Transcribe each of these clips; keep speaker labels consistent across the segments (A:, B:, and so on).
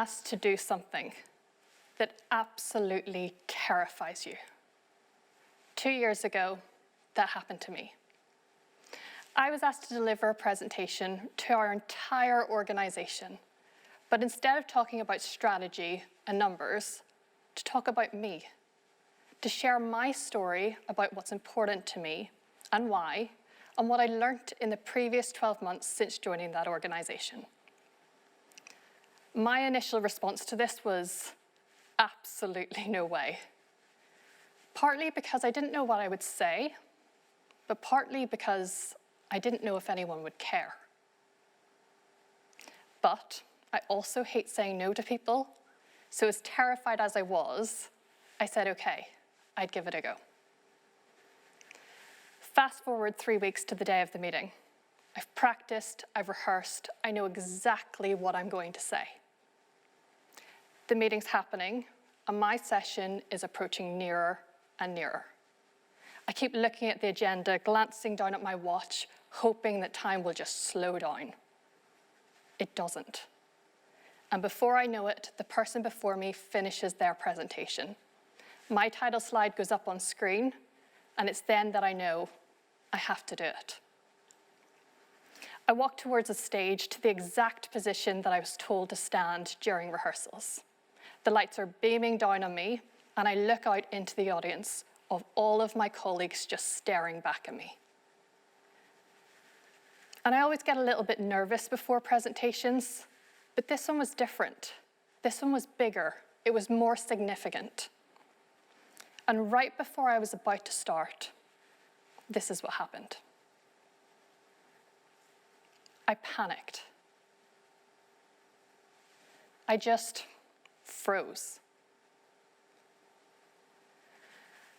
A: asked to do something that absolutely terrifies you. 2 years ago, that happened to me. I was asked to deliver a presentation to our entire organization, but instead of talking about strategy and numbers, to talk about me, to share my story about what's important to me and why, and what I learned in the previous 12 months since joining that organization. My initial response to this was absolutely no way. Partly because I didn't know what I would say, but partly because I didn't know if anyone would care. But I also hate saying no to people, so as terrified as I was, I said, okay, I'd give it a go. Fast forward 3 weeks to the day of the meeting. I've practiced, I've rehearsed, I know exactly what I'm going to say. The meeting's happening, and my session is approaching nearer and nearer. I keep looking at the agenda, glancing down at my watch, hoping that time will just slow down. It doesn't. And before I know it, the person before me finishes their presentation. My title slide goes up on screen, and it's then that I know I have to do it. I walk towards the stage to the exact position that I was told to stand during rehearsals. The lights are beaming down on me, and I look out into the audience of all of my colleagues just staring back at me. And I always get a little bit nervous before presentations, but this one was different. This one was bigger. It was more significant. And right before I was about to start, this is what happened. I panicked. I just froze.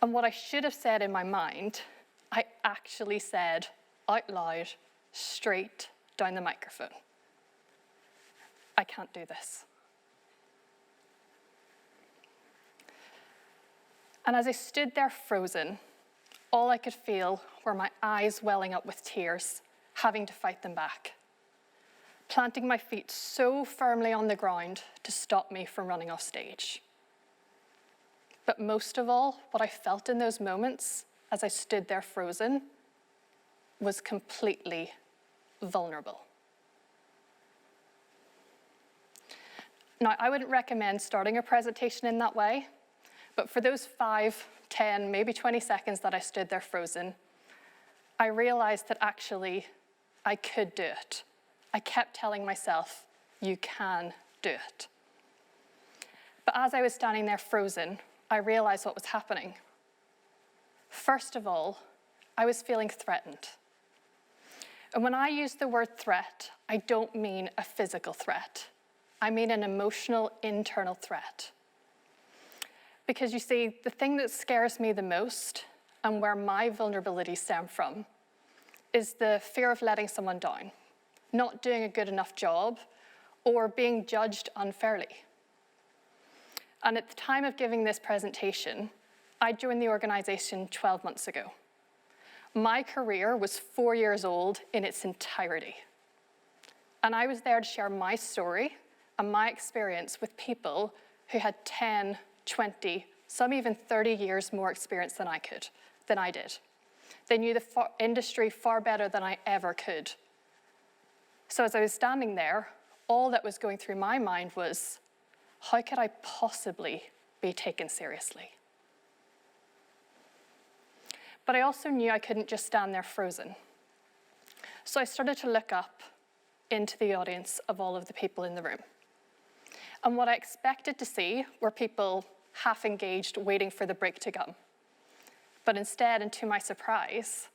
A: And what I should have said in my mind, I actually said out loud, straight down the microphone. I can't do this. And as I stood there frozen, all I could feel were my eyes welling up with tears, having to fight them back, planting my feet so firmly on the ground to stop me from running off stage. But most of all, what I felt in those moments as I stood there frozen was completely vulnerable. Now, I wouldn't recommend starting a presentation in that way, but for those 5, 10, maybe 20 seconds that I stood there frozen, I realized that actually I could do it. I kept telling myself, you can do it. But as I was standing there frozen, I realized what was happening. First of all, I was feeling threatened. And when I use the word threat, I don't mean a physical threat. I mean an emotional, internal threat. Because you see, the thing that scares me the most, and where my vulnerabilities stem from, is the fear of letting someone down, not doing a good enough job, or being judged unfairly. And at the time of giving this presentation, I joined the organization 12 months ago. My career was 4 years old in its entirety. And I was there to share my story and my experience with people who had 10, 20, some even 30 years more experience than I did. They knew the industry far better than I ever could. So as I was standing there, all that was going through my mind was, how could I possibly be taken seriously? But I also knew I couldn't just stand there frozen. So I started to look up into the audience of all of the people in the room. And what I expected to see were people half engaged, waiting for the break to come. But instead, and to my surprise,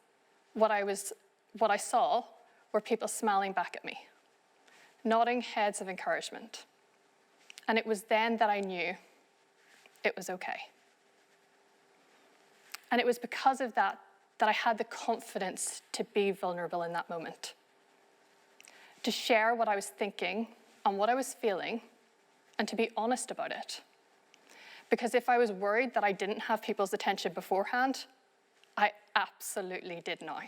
A: what I saw were people smiling back at me, nodding heads of encouragement. And it was then that I knew it was okay. And it was because of that that I had the confidence to be vulnerable in that moment, to share what I was thinking and what I was feeling, and to be honest about it. Because if I was worried that I didn't have people's attention beforehand, I absolutely did now.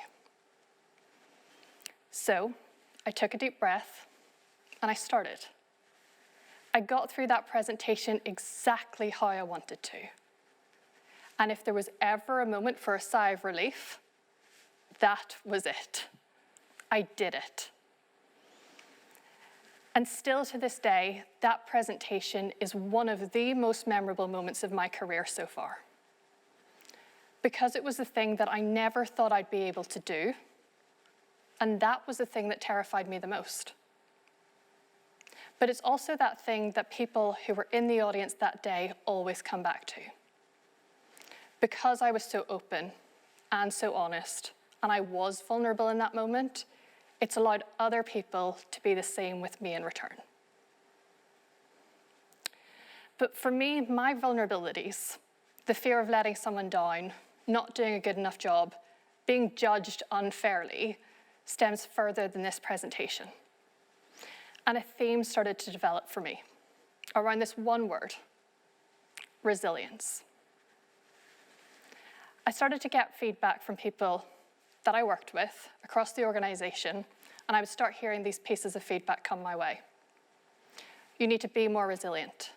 A: So I took a deep breath and I started. I got through that presentation exactly how I wanted to. And if there was ever a moment for a sigh of relief, that was it. I did it. And still to this day, that presentation is one of the most memorable moments of my career so far. Because it was the thing that I never thought I'd be able to do, and that was the thing that terrified me the most. But it's also that thing that people who were in the audience that day always come back to. Because I was so open and so honest, and I was vulnerable in that moment, it's allowed other people to be the same with me in return. But for me, my vulnerabilities, the fear of letting someone down, not doing a good enough job, being judged unfairly, stems further than this presentation. And a theme started to develop for me around this one word, resilience. I started to get feedback from people that I worked with across the organization, and I would start hearing these pieces of feedback come my way. You need to be more resilient.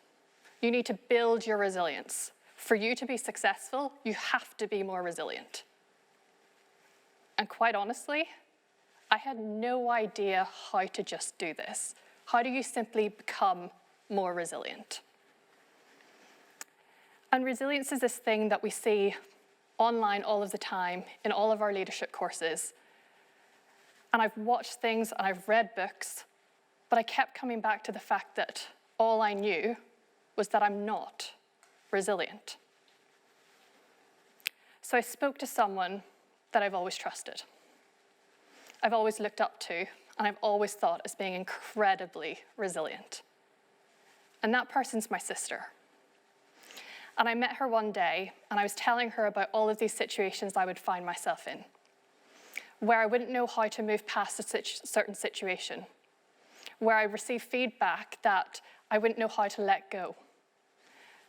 A: You need to build your resilience. For you to be successful, you have to be more resilient. And quite honestly, I had no idea how to just do this. How do you simply become more resilient? And resilience is this thing that we see online all of the time in all of our leadership courses. And I've watched things and I've read books, but I kept coming back to the fact that all I knew was that I'm not resilient. So I spoke to someone that I've always trusted. I've always looked up to, and I've always thought as being incredibly resilient. And that person's my sister. And I met her one day, and I was telling her about all of these situations I would find myself in, where I wouldn't know how to move past a certain situation, where I received feedback that I wouldn't know how to let go,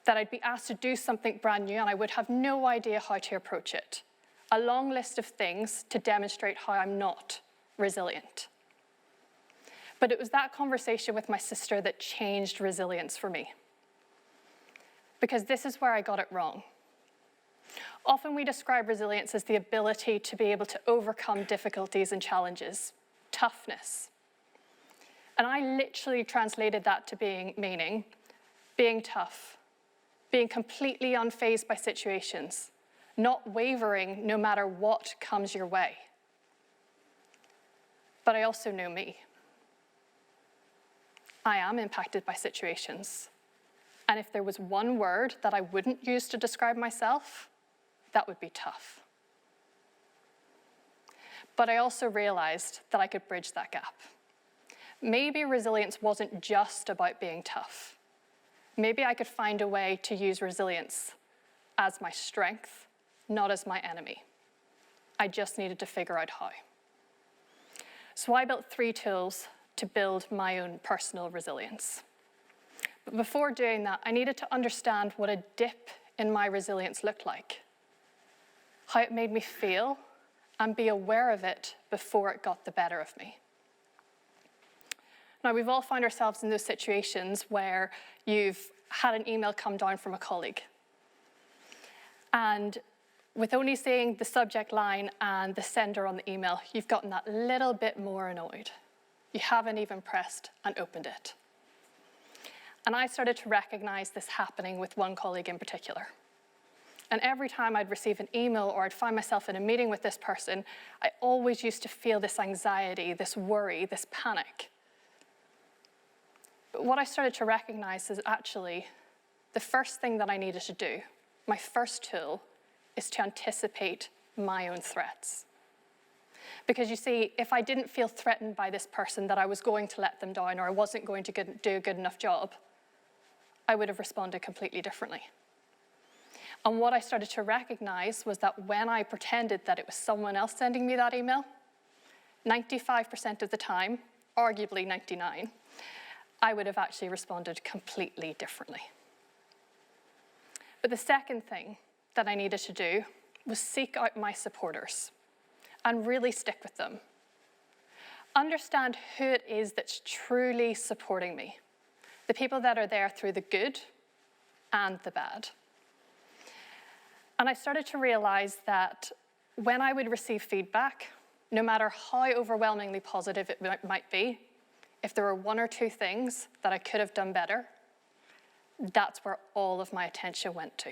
A: that I'd be asked to do something brand new, and I would have no idea how to approach it. A long list of things to demonstrate how I'm not resilient. But it was that conversation with my sister that changed resilience for me. Because this is where I got it wrong. Often we describe resilience as the ability to be able to overcome difficulties and challenges, toughness. And I literally translated that to meaning being tough, being completely unfazed by situations, not wavering no matter what comes your way. But I also know me. I am impacted by situations. And if there was one word that I wouldn't use to describe myself, that would be tough. But I also realized that I could bridge that gap. Maybe resilience wasn't just about being tough. Maybe I could find a way to use resilience as my strength, not as my enemy. I just needed to figure out how. So I built 3 tools to build my own personal resilience. But before doing that, I needed to understand what a dip in my resilience looked like, how it made me feel, and be aware of it before it got the better of me. Now, we've all found ourselves in those situations where you've had an email come down from a colleague. And with only seeing the subject line and the sender on the email, you've gotten that little bit more annoyed. You haven't even pressed and opened it. And I started to recognize this happening with one colleague in particular. And every time I'd receive an email or I'd find myself in a meeting with this person, I always used to feel this anxiety, this worry, this panic. But what I started to recognize is actually the first thing that I needed to do, my first tool, is to anticipate my own threats. Because you see, if I didn't feel threatened by this person that I was going to let them down or I wasn't going to do a good enough job, I would have responded completely differently. And what I started to recognize was that when I pretended that it was someone else sending me that email, 95% of the time, arguably 99%, I would have actually responded completely differently. But the second thing that I needed to do was seek out my supporters and really stick with them. Understand who it is that's truly supporting me. The the people that are there through the good and the bad. And I started to realize that when I would receive feedback, no matter how overwhelmingly positive it might be, if there were one or two things that I could have done better, that's where all of my attention went to.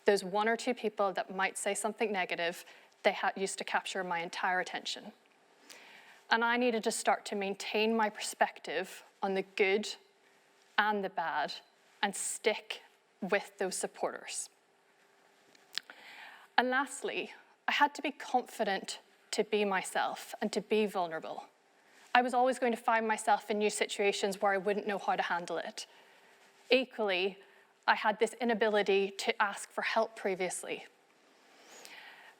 A: Those one or two people that might say something negative, they used to capture my entire attention. And I needed to start to maintain my perspective on the good and the bad and stick with those supporters. And lastly, I had to be confident to be myself and to be vulnerable. I was always going to find myself in new situations where I wouldn't know how to handle it. Equally, I had this inability to ask for help previously.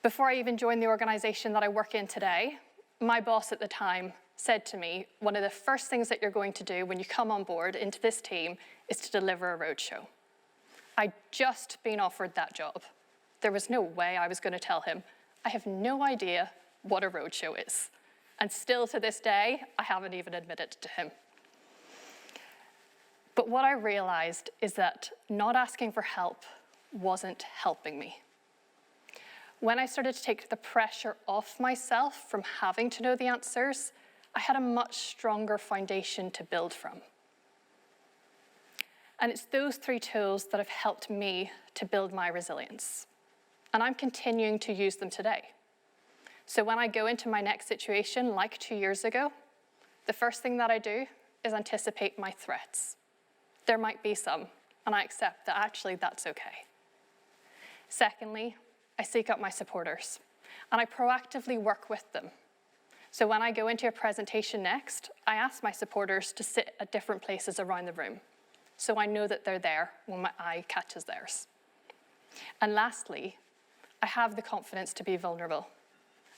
A: Before I even joined the organization that I work in today, my boss at the time said to me, one of the first things that you're going to do when you come on board into this team is to deliver a roadshow. I'd just been offered that job. There was no way I was going to tell him, I have no idea what a roadshow is. And still to this day, I haven't even admitted to him. But what I realized is that not asking for help wasn't helping me. When I started to take the pressure off myself from having to know the answers, I had a much stronger foundation to build from. And it's those three tools that have helped me to build my resilience. And I'm continuing to use them today. So when I go into my next situation, like 2 years ago, the first thing that I do is anticipate my threats. There might be some, and I accept that actually that's okay. Secondly, I seek out my supporters, and I proactively work with them. So when I go into a presentation next, I ask my supporters to sit at different places around the room, so I know that they're there when my eye catches theirs. And lastly, I have the confidence to be vulnerable,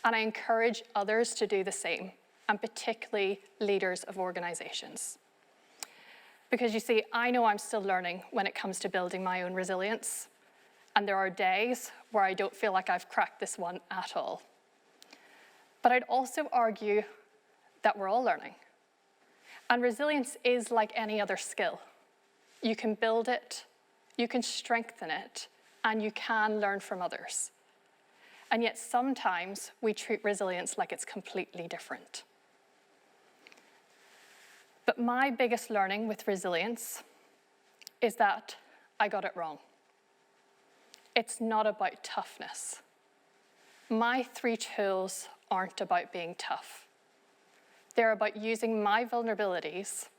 A: and I encourage others to do the same, and particularly leaders of organizations. Because you see, I know I'm still learning when it comes to building my own resilience, and there are days where I don't feel like I've cracked this one at all. But I'd also argue that we're all learning. And resilience is like any other skill. You can build it, you can strengthen it, and you can learn from others. And yet sometimes we treat resilience like it's completely different. But my biggest learning with resilience is that I got it wrong. It's not about toughness. My three tools aren't about being tough. They're about using my vulnerabilities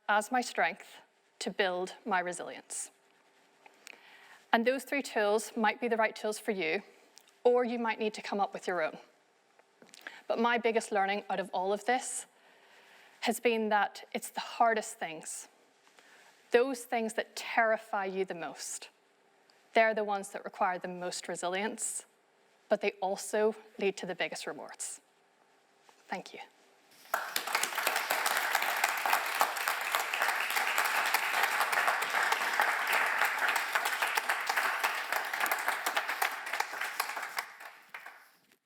A: as my strength to build my resilience. And those three tools might be the right tools for you, or you might need to come up with your own. But my biggest learning out of all of this has been that it's the hardest things, those things that terrify you the most. They're the ones that require the most resilience, but they also lead to the biggest rewards. Thank you.